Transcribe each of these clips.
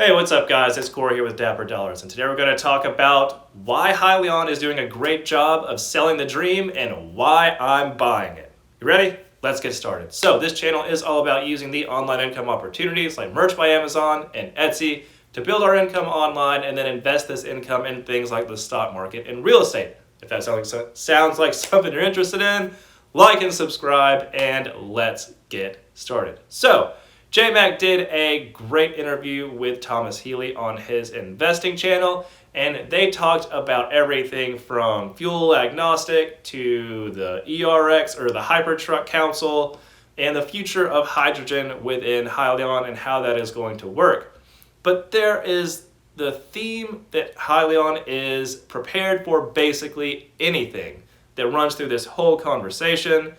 Hey, what's up guys? It's Corey here with Dapper Dollars, and today we're going to talk about why Hyliion is doing a great job of selling the dream and why I'm buying it. You ready? Let's get started. So this channel is all about using the online income opportunities like merch by Amazon and Etsy to build our income online and then invest this income in things like the stock market and real estate. If that sounds like something you're interested in, like and subscribe, and let's get started. So J-Mac did a great interview with Thomas Healy on his investing channel, and they talked about everything from fuel agnostic to the ERX or the hypertruck council and the future of hydrogen within Hyliion and how that is going to work. But there is the theme that Hyliion is prepared for basically anything that runs through this whole conversation.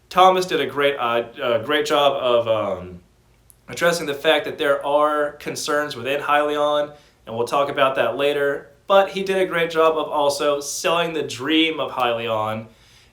Thomas did a great job of addressing the fact that there are concerns within Hyliion, and we'll talk about that later, but he did a great job of also selling the dream of Hyliion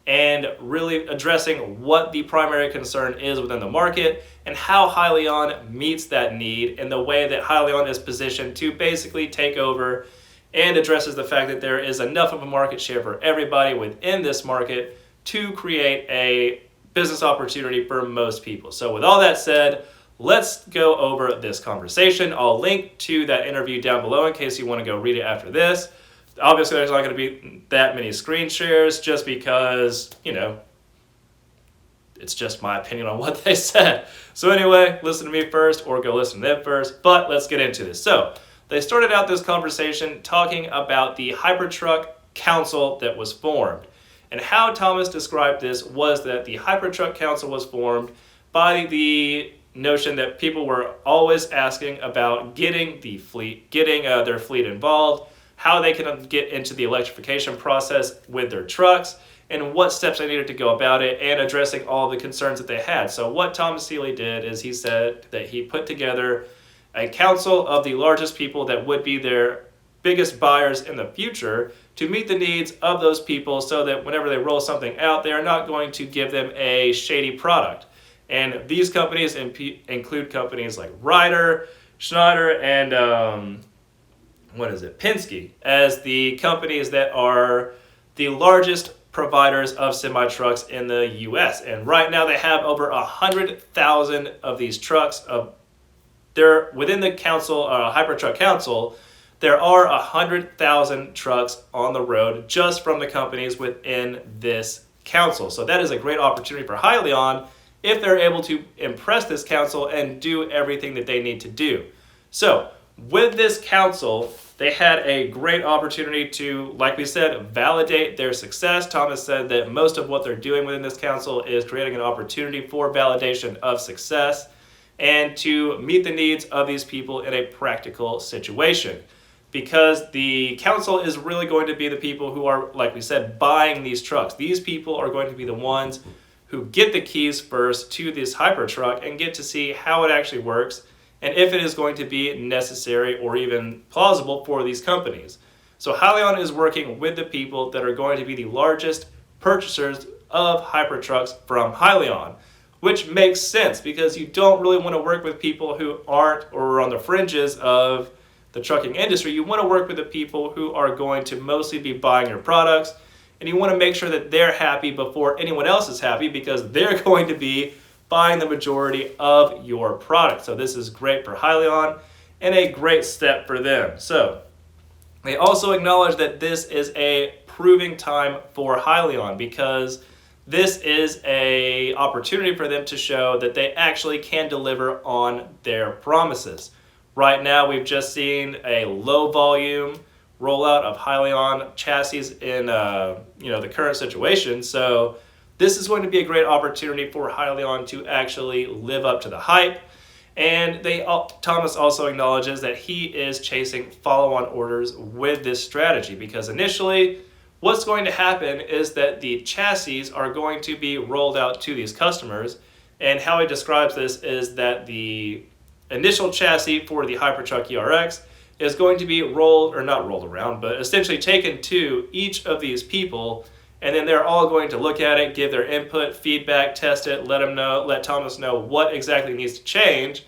and really addressing what the primary concern is within the market and how Hyliion meets that need in the way that Hyliion is positioned to basically take over and addresses the fact that there is enough of a market share for everybody within this market to create a business opportunity for most people. So with all that said, let's go over this conversation. I'll link to that interview down below in case you want to go read it after this. Obviously, there's not going to be that many screen shares just because, it's just my opinion on what they said. So anyway, listen to me first or go listen to them first, but let's get into this. So they started out this conversation talking about the Hypertruck Council that was formed. And how Thomas described this was that the Hypertruck Council was formed by the notion that people were always asking about getting their fleet involved, how they can get into the electrification process with their trucks, and what steps they needed to go about it, and addressing all the concerns that they had. So what Thomas Healy did is he said that he put together a council of the largest people that would be their biggest buyers in the future to meet the needs of those people so that whenever they roll something out, they are not going to give them a shady product. And these companies include companies like Ryder, Schneider, and Penske as the companies that are the largest providers of semi-trucks in the U.S. And right now they have over 100,000 of these trucks. They're within the council, Hypertruck Council. There are 100,000 trucks on the road just from the companies within this council. So that is a great opportunity for Hyliion if they're able to impress this council and do everything that they need to do. So with this council, they had a great opportunity to, like we said, validate their success. Thomas said that most of what they're doing within this council is creating an opportunity for validation of success and to meet the needs of these people in a practical situation. Because the council is really going to be the people who are, like we said, buying these trucks. These people are going to be the ones who get the keys first to this Hypertruck and get to see how it actually works and if it is going to be necessary or even plausible for these companies. So Hyliion is working with the people that are going to be the largest purchasers of Hypertrucks from Hyliion, which makes sense because you don't really want to work with people who aren't or are on the fringes of the trucking industry. You want to work with the people who are going to mostly be buying your products, and you want to make sure that they're happy before anyone else is happy because they're going to be buying the majority of your product. So this is great for Hyliion and a great step for them. So they also acknowledge that this is a proving time for Hyliion because this is an opportunity for them to show that they actually can deliver on their promises. Right now, we've just seen a low volume rollout of Hyliion chassis in the current situation. So this is going to be a great opportunity for Hyliion to actually live up to the hype. And Thomas also acknowledges that he is chasing follow-on orders with this strategy because initially what's going to happen is that the chassis are going to be rolled out to these customers. And how he describes this is that the initial chassis for the Hypertruck ERX is going to be not rolled around, but essentially taken to each of these people, and then they're all going to look at it, give their input, feedback, test it, let Thomas know what exactly needs to change,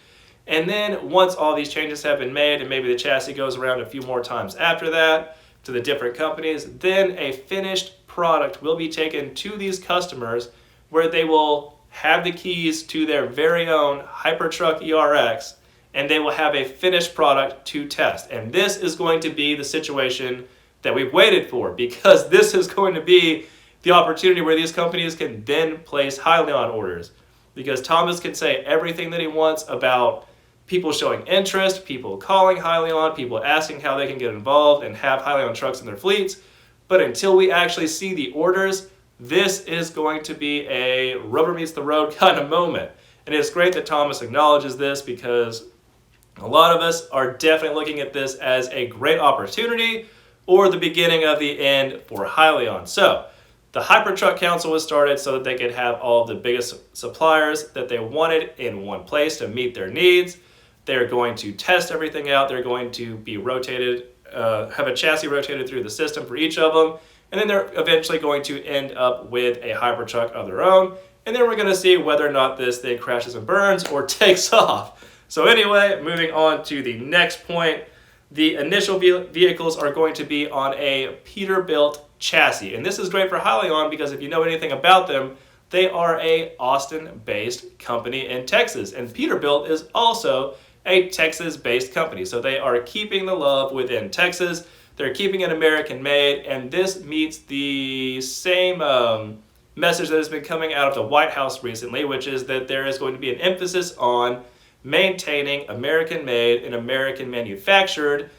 And then once all these changes have been made and maybe the chassis goes around a few more times after that to the different companies, then a finished product will be taken to these customers where they will have the keys to their very own hypertruck ERX, and they will have a finished product to test. And this is going to be the situation that we've waited for, because this is going to be the opportunity where these companies can then place Hyliion orders. Because Thomas can say everything that he wants about people showing interest, people calling Hyliion, people asking how they can get involved and have Hyliion trucks in their fleets. But until we actually see the orders, this is going to be a rubber meets the road kind of moment. And it's great that Thomas acknowledges this, because a lot of us are definitely looking at this as a great opportunity or the beginning of the end for Hyliion. So the Hypertruck Council was started so that they could have all of the biggest suppliers that they wanted in one place to meet their needs. They're going to test everything out. They're going to be rotated, have a chassis rotated through the system for each of them. And then they're eventually going to end up with a Hypertruck of their own. And then we're going to see whether or not this thing crashes and burns or takes off. So anyway, moving on to the next point. The initial vehicles are going to be on a Peterbilt chassis. And this is great for Hyliion, because if you know anything about them, they are a Austin-based company in Texas. And Peterbilt is also a Texas-based company. So they are keeping the love within Texas. They're keeping it American-made, and this meets the same message that has been coming out of the White House recently, which is that there is going to be an emphasis on maintaining American-made and American-manufactured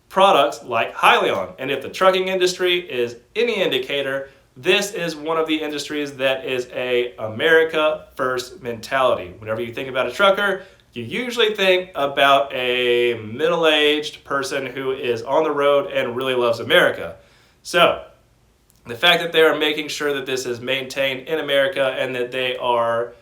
products like Hyliion. And if the trucking industry is any indicator, this is one of the industries that is a America First mentality. Whenever you think about a trucker, you usually think about a middle-aged person who is on the road and really loves America. So the fact that they are making sure that this is maintained in America, and that they are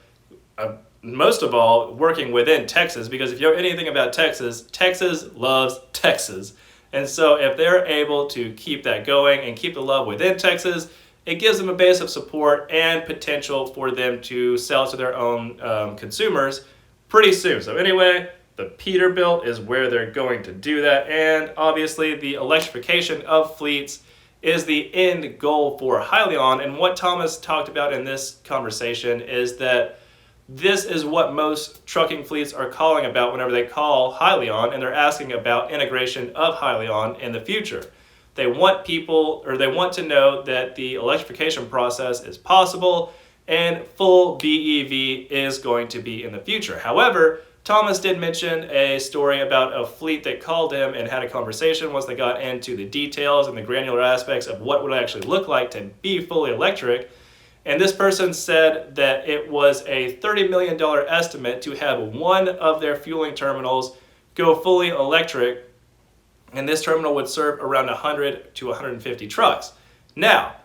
most of all working within Texas, because if you know anything about Texas, Texas loves Texas. And so if they're able to keep that going and keep the love within Texas, it gives them a base of support and potential for them to sell to their own consumers pretty soon. So anyway, the Peterbilt is where they're going to do that. And obviously the electrification of fleets is the end goal for Hyliion. And what Thomas talked about in this conversation is that this is what most trucking fleets are calling about whenever they call Hyliion, and they're asking about integration of Hyliion in the future. They want people, or they want to know that the electrification process is possible and full BEV is going to be in the future. However, Thomas did mention a story about a fleet that called him and had a conversation once they got into the details and the granular aspects of what would actually look like to be fully electric. And this person said that it was a $30 million estimate to have one of their fueling terminals go fully electric, and this terminal would serve around 100 to 150 trucks. Now,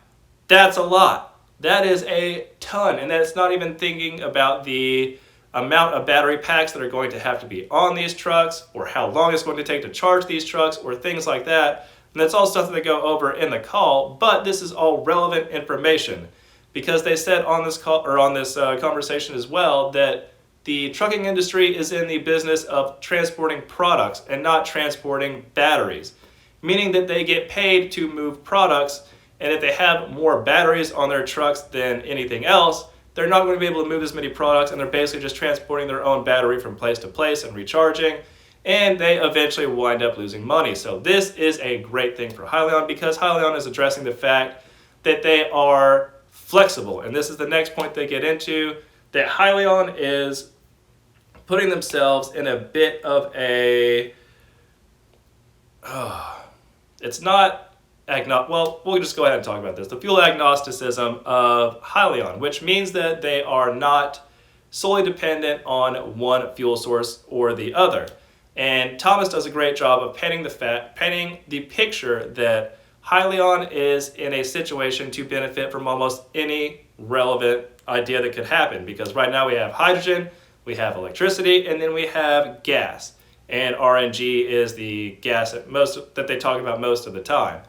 that's a lot. That is a ton, and that's not even thinking about the amount of battery packs that are going to have to be on these trucks, or how long it's going to take to charge these trucks, or things like that. And that's all stuff that they go over in the call, but this is all relevant information, because they said on this call, or on this conversation as well, that the trucking industry is in the business of transporting products and not transporting batteries, meaning that they get paid to move products, and if they have more batteries on their trucks than anything else, they're not going to be able to move as many products, and they're basically just transporting their own battery from place to place and recharging, and they eventually wind up losing money. So this is a great thing for Hyliion, because Hyliion is addressing the fact that they are flexible. And this is the next point they get into, that Hyliion is putting themselves in a bit of a, it's not, well, we'll just go ahead and talk about this. The fuel agnosticism of Hyliion, which means that they are not solely dependent on one fuel source or the other. And Thomas does a great job of painting the picture that Hyliion is in a situation to benefit from almost any relevant idea that could happen, because right now we have hydrogen, we have electricity, and then we have gas. And RNG is the gas that they talk about most of the time.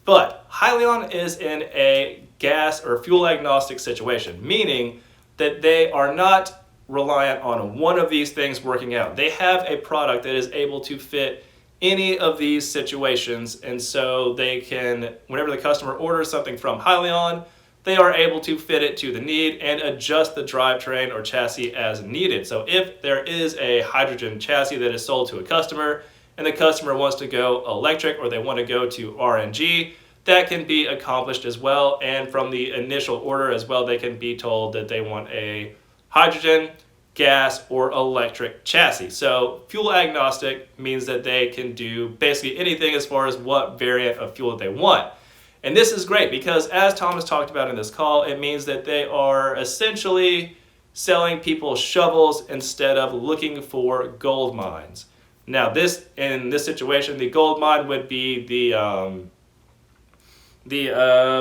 But Hyliion is in a gas or fuel agnostic situation, meaning that they are not reliant on one of these things working out. They have a product that is able to fit any of these situations, and so they can, whenever the customer orders something from Hyliion, they are able to fit it to the need and adjust the drivetrain or chassis as needed. So if there is a hydrogen chassis that is sold to a customer and the customer wants to go electric or they want to go to RNG, that can be accomplished as well. And from the initial order as well, they can be told that they want a hydrogen, gas, or electric chassis. So fuel agnostic means that they can do basically anything as far as what variant of fuel that they want. And this is great because, as Thomas talked about in this call, it means that they are essentially selling people shovels instead of looking for gold mines. Now, in this situation, the gold mine would be the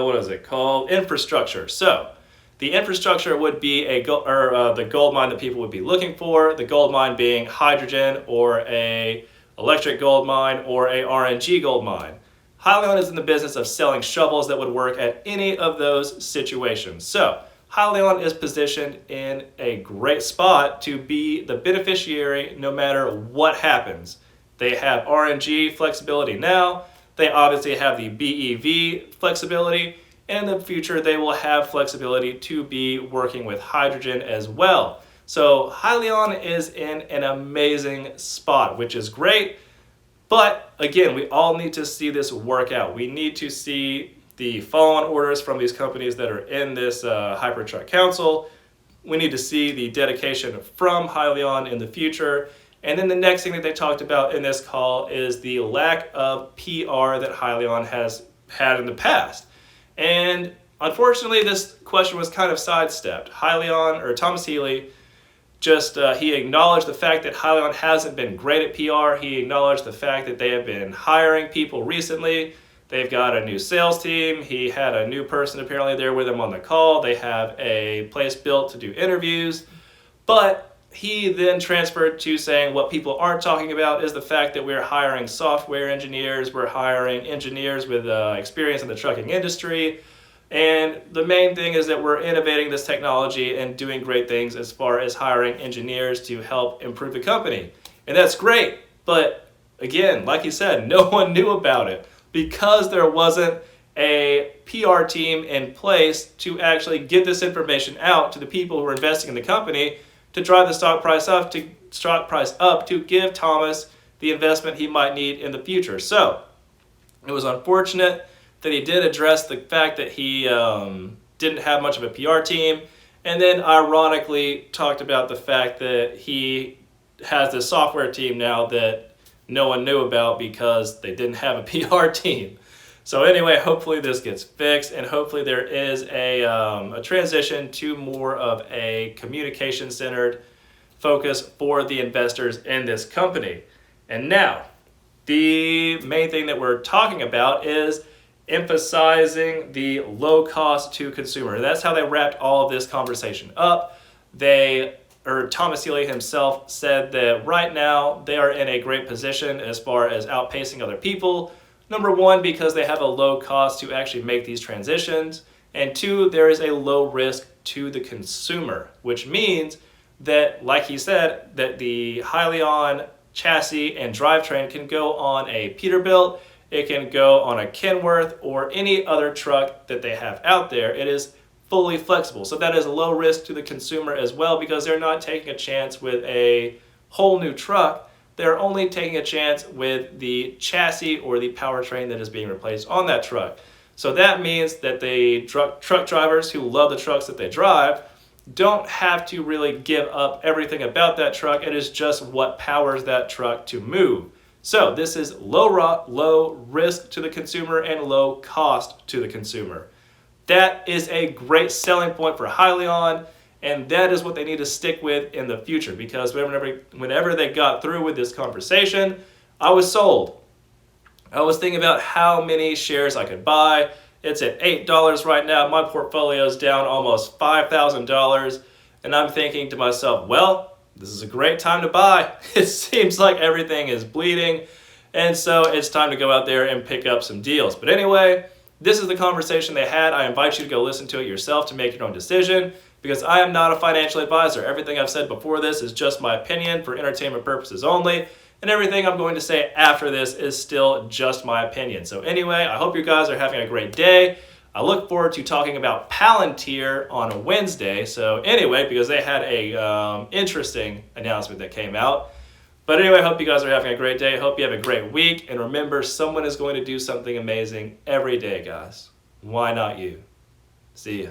what is it called? Infrastructure. So the infrastructure would be the gold mine that people would be looking for. The gold mine being hydrogen or a electric gold mine or a RNG gold mine. Hyliion is in the business of selling shovels that would work at any of those situations. So Hyliion is positioned in a great spot to be the beneficiary no matter what happens. They have RNG flexibility now. They obviously have the BEV flexibility. And in the future, they will have flexibility to be working with hydrogen as well. So Hyliion is in an amazing spot, which is great. But again, we all need to see this work out. We need to see the follow-on orders from these companies that are in this Hypertruck Council. We need to see the dedication from Hyliion in the future. And then the next thing that they talked about in this call is the lack of PR that Hyliion has had in the past. And unfortunately, this question was kind of sidestepped. Hyliion, or Thomas Healy, he acknowledged the fact that Hyliion hasn't been great at PR. He acknowledged the fact that they have been hiring people recently. They've got a new sales team. He had a new person apparently there with him on the call. They have a place built to do interviews. But he then transferred to saying what people aren't talking about is the fact that we're hiring software engineers. We're hiring engineers with experience in the trucking industry. And the main thing is that we're innovating this technology and doing great things as far as hiring engineers to help improve the company. And that's great. But again, like he said, no one knew about it because there wasn't a PR team in place to actually get this information out to the people who are investing in the company to drive the stock price up, to give Thomas the investment he might need in the future. So it was unfortunate that he did address the fact that he didn't have much of a PR team, and then ironically talked about the fact that he has this software team now that no one knew about because they didn't have a PR team. So anyway, hopefully this gets fixed, and hopefully there is a transition to more of a communication-centered focus for the investors in this company. And now, the main thing that we're talking about is emphasizing the low cost to consumer. That's how they wrapped all of this conversation up. Thomas Healy himself said that right now they are in a great position as far as outpacing other people. Number one, because they have a low cost to actually make these transitions. And two, there is a low risk to the consumer, which means that, like he said, that the Hyliion chassis and drivetrain can go on a Peterbilt, it can go on a Kenworth, or any other truck that they have out there. It is fully flexible. So that is a low risk to the consumer as well, because they're not taking a chance with a whole new truck. They're only taking a chance with the chassis or the powertrain that is being replaced on that truck. So that means that the truck drivers who love the trucks that they drive don't have to really give up everything about that truck. It is just what powers that truck to move. So this is low risk to the consumer and low cost to the consumer. That is a great selling point for Hyliion, and that is what they need to stick with in the future, because whenever they got through with this conversation, I was sold. I was thinking about how many shares I could buy. It's at $8 right now. My portfolio is down almost $5,000, and I'm thinking to myself, well, this is a great time to buy. It seems like everything is bleeding, and so it's time to go out there and pick up some deals. But anyway, this is the conversation they had. I invite you to go listen to it yourself to make your own decision. because I am not a financial advisor. Everything I've said before this is just my opinion for entertainment purposes only, and everything I'm going to say after this is still just my opinion. So anyway, I hope you guys are having a great day. I look forward to talking about Palantir on a Wednesday. So anyway, because they had a interesting announcement that came out. But anyway, I hope you guys are having a great day. I hope you have a great week. And remember, someone is going to do something amazing every day, guys. Why not you? See ya.